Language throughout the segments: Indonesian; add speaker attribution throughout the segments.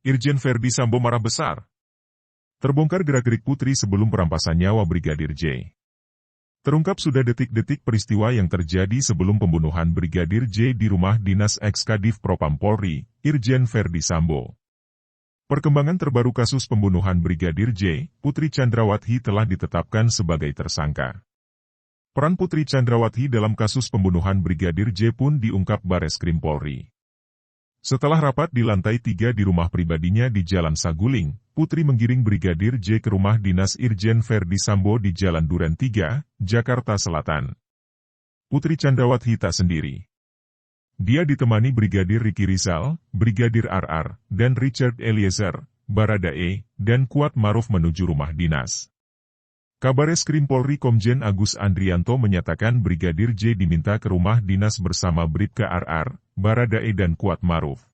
Speaker 1: Irjen Verdi Sambo marah besar. Terbongkar gerak-gerik Putri sebelum perampasan nyawa Brigadir J. Terungkap sudah detik-detik peristiwa yang terjadi sebelum pembunuhan Brigadir J di rumah dinas Eks-Kadif Propam Polri, Irjen Verdi Sambo. Perkembangan terbaru kasus pembunuhan Brigadir J, Putri Chandrawati telah ditetapkan sebagai tersangka. Peran Putri Chandrawati dalam kasus pembunuhan Brigadir J pun diungkap Bareskrim Polri. Setelah rapat di lantai 3 di rumah pribadinya di Jalan Saguling, Putri menggiring Brigadir J ke rumah dinas Irjen Verdi Sambo di Jalan Duren 3, Jakarta Selatan. Putri Chandrawati tak sendiri. Dia ditemani Brigadir Ricky Rizal, Brigadir RR, dan Richard Eliezer, Baradae, dan Kuat Maruf menuju rumah dinas. Kabareskrim Polri Komjen Agus Andrianto menyatakan Brigadir J diminta ke rumah dinas bersama Bribka RR, Baradae dan Kuat Maruf.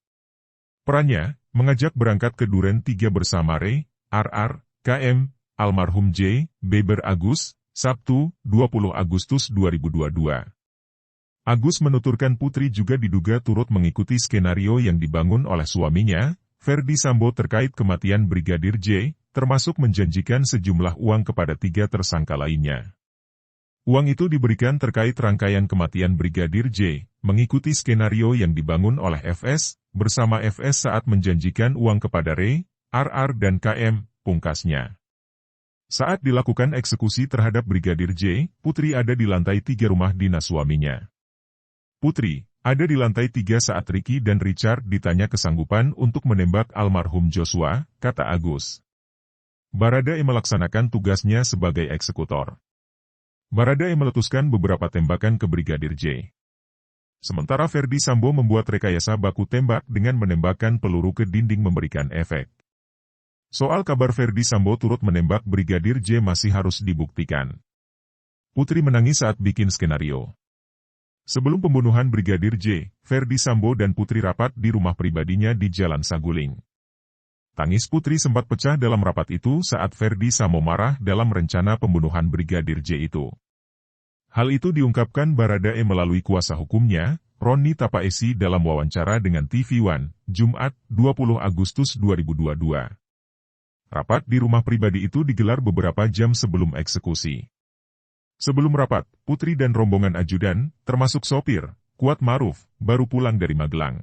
Speaker 1: Perannya, mengajak berangkat ke Duren 3 bersama Re, RR, KM, almarhum J, Beber Agus, Sabtu, 20 Agustus 2022. Agus menuturkan Putri juga diduga turut mengikuti skenario yang dibangun oleh suaminya, Verdi Sambo terkait kematian Brigadir J, termasuk menjanjikan sejumlah uang kepada 3 tersangka lainnya. Uang itu diberikan terkait rangkaian kematian Brigadir J, mengikuti skenario yang dibangun oleh FS, bersama FS saat menjanjikan uang kepada Re, RR dan KM, pungkasnya. Saat dilakukan eksekusi terhadap Brigadir J, Putri ada di lantai 3 rumah dinas suaminya. Putri ada di lantai 3 saat Ricky dan Richard ditanya kesanggupan untuk menembak almarhum Joshua, kata Agus. Baradae melaksanakan tugasnya sebagai eksekutor. Baradae meletuskan beberapa tembakan ke Brigadir J. Sementara Verdi Sambo membuat rekayasa baku tembak dengan menembakkan peluru ke dinding memberikan efek. Soal kabar Verdi Sambo turut menembak Brigadir J masih harus dibuktikan. Putri menangis saat bikin skenario. Sebelum pembunuhan Brigadir J, Verdi Sambo dan Putri rapat di rumah pribadinya di Jalan Saguling. Tangis Putri sempat pecah dalam rapat itu saat Verdi Sambo marah dalam rencana pembunuhan Brigadir J itu. Hal itu diungkapkan Baradae melalui kuasa hukumnya, Roni Tapaesi dalam wawancara dengan TV One, Jumat, 20 Agustus 2022. Rapat di rumah pribadi itu digelar beberapa jam sebelum eksekusi. Sebelum rapat, Putri dan rombongan ajudan, termasuk sopir, Kuat Maruf, baru pulang dari Magelang.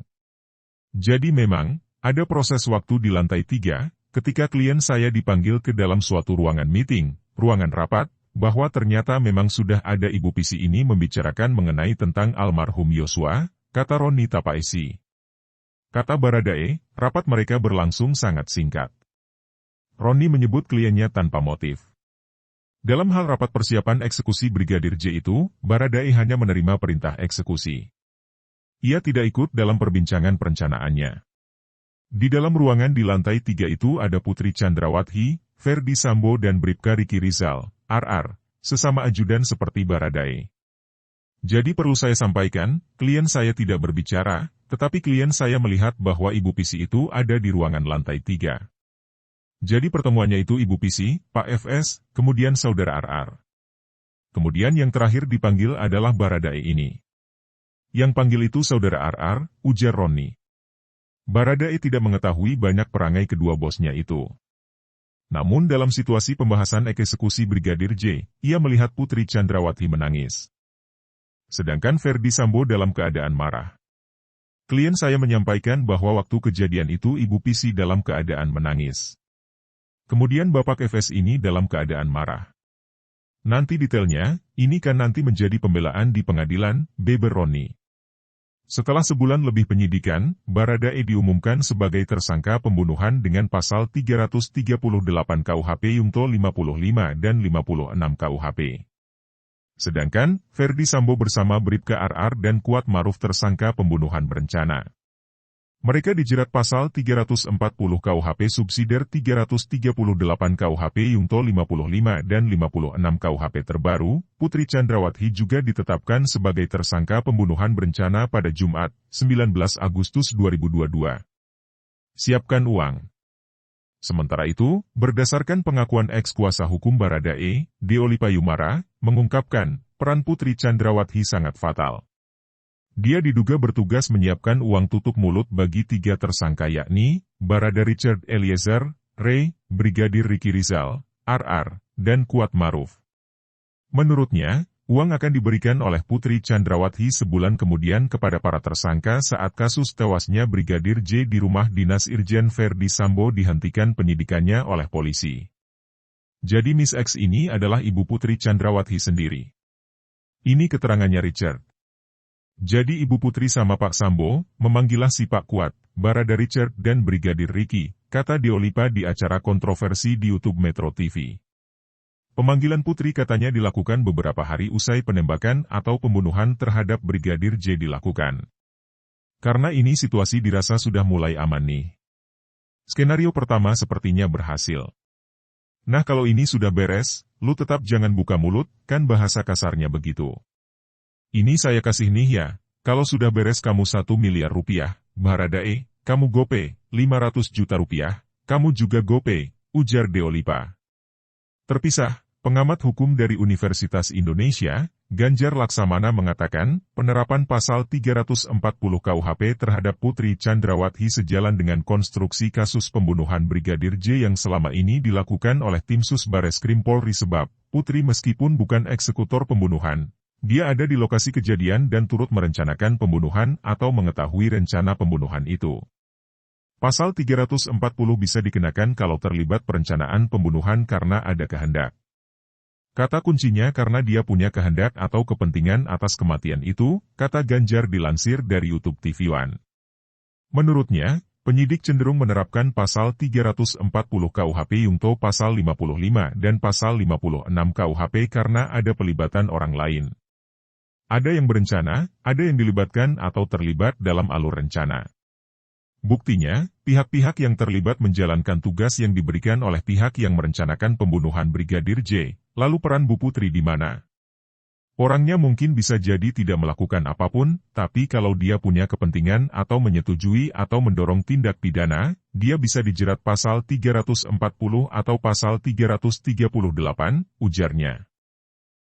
Speaker 1: Jadi memang, ada proses waktu di lantai 3, ketika klien saya dipanggil ke dalam suatu ruangan meeting, ruangan rapat, bahwa ternyata memang sudah ada Ibu Pisi ini membicarakan mengenai tentang almarhum Yosua, kata Roni Tapaesi. Kata Baradae, rapat mereka berlangsung sangat singkat. Roni menyebut kliennya tanpa motif. Dalam hal rapat persiapan eksekusi Brigadir J itu, Baradae hanya menerima perintah eksekusi. Ia tidak ikut dalam perbincangan perencanaannya. Di dalam ruangan di lantai 3 itu ada Putri Chandrawati, Verdi Sambo dan Bribka Ricky Rizal, RR, sesama ajudan seperti Baradae. Jadi perlu saya sampaikan, klien saya tidak berbicara, tetapi klien saya melihat bahwa Ibu Pisi itu ada di ruangan lantai 3. Jadi pertemuannya itu Ibu Pisi, Pak FS, kemudian Saudara RR. Kemudian yang terakhir dipanggil adalah Baradae ini. Yang panggil itu Saudara RR, ujar Roni. Baradae tidak mengetahui banyak perangai kedua bosnya itu. Namun dalam situasi pembahasan eksekusi Brigadir J, ia melihat Putri Chandrawati menangis. Sedangkan Verdi Sambo dalam keadaan marah. Klien saya menyampaikan bahwa waktu kejadian itu Ibu Pisi dalam keadaan menangis. Kemudian Bapak FS ini dalam keadaan marah. Nanti detailnya, ini kan nanti menjadi pembelaan di pengadilan, Beber Roni. Setelah sebulan lebih penyidikan, Baradae diumumkan sebagai tersangka pembunuhan dengan pasal 338 KUHP Yungto 55 dan 56 KUHP. Sedangkan, Verdi Sambo bersama Bribka RR dan Kuat Maruf tersangka pembunuhan berencana. Mereka dijerat pasal 340 KUHP subsidiar 338 KUHP Yungto 55 dan 56 KUHP terbaru. Putri Chandrawati juga ditetapkan sebagai tersangka pembunuhan berencana pada Jumat, 19 Agustus 2022. Siapkan uang. Sementara itu, berdasarkan pengakuan eks-kuasa hukum Baradae, Deoli Payumara, mengungkapkan, peran Putri Chandrawati sangat fatal. Dia diduga bertugas menyiapkan uang tutup mulut bagi 3 tersangka yakni, Barada Richard Eliezer, Ray, Brigadir Ricky Rizal, RR, dan Kuat Maruf. Menurutnya, uang akan diberikan oleh Putri Chandrawati sebulan kemudian kepada para tersangka saat kasus tewasnya Brigadir J di rumah dinas Irjen Verdi Sambo dihentikan penyidikannya oleh polisi. Jadi Miss X ini adalah ibu Putri Chandrawati sendiri. Ini keterangannya Richard. Jadi Ibu Putri sama Pak Sambo, memanggillah si Pak Kuat, Barada Richard dan Brigadir Ricky, kata Deolipa di acara kontroversi di YouTube Metro TV. Pemanggilan Putri katanya dilakukan beberapa hari usai penembakan atau pembunuhan terhadap Brigadir J dilakukan. Karena ini situasi dirasa sudah mulai aman nih. Skenario pertama sepertinya berhasil. Nah kalau ini sudah beres, lu tetap jangan buka mulut, kan bahasa kasarnya begitu. Ini saya kasih nih ya, kalau sudah beres kamu 1 miliar rupiah, Baradae, kamu gope, 500 juta rupiah, kamu juga gope, ujar Deolipa. Terpisah, pengamat hukum dari Universitas Indonesia, Ganjar Laksamana mengatakan, penerapan pasal 340 KUHP terhadap Putri Chandrawati sejalan dengan konstruksi kasus pembunuhan Brigadir J yang selama ini dilakukan oleh tim Sus Bareskrim Polri sebab, Putri meskipun bukan eksekutor pembunuhan, dia ada di lokasi kejadian dan turut merencanakan pembunuhan atau mengetahui rencana pembunuhan itu. Pasal 340 bisa dikenakan kalau terlibat perencanaan pembunuhan karena ada kehendak. Kata kuncinya karena dia punya kehendak atau kepentingan atas kematian itu, kata Ganjar dilansir dari YouTube TV One. Menurutnya, penyidik cenderung menerapkan pasal 340 KUHP Yungto pasal 55 dan pasal 56 KUHP karena ada pelibatan orang lain. Ada yang berencana, ada yang dilibatkan atau terlibat dalam alur rencana. Buktinya, pihak-pihak yang terlibat menjalankan tugas yang diberikan oleh pihak yang merencanakan pembunuhan Brigadir J, lalu peran Bu Putri di mana? Orangnya mungkin bisa jadi tidak melakukan apapun, tapi kalau dia punya kepentingan atau menyetujui atau mendorong tindak pidana, dia bisa dijerat pasal 340 atau pasal 338, ujarnya.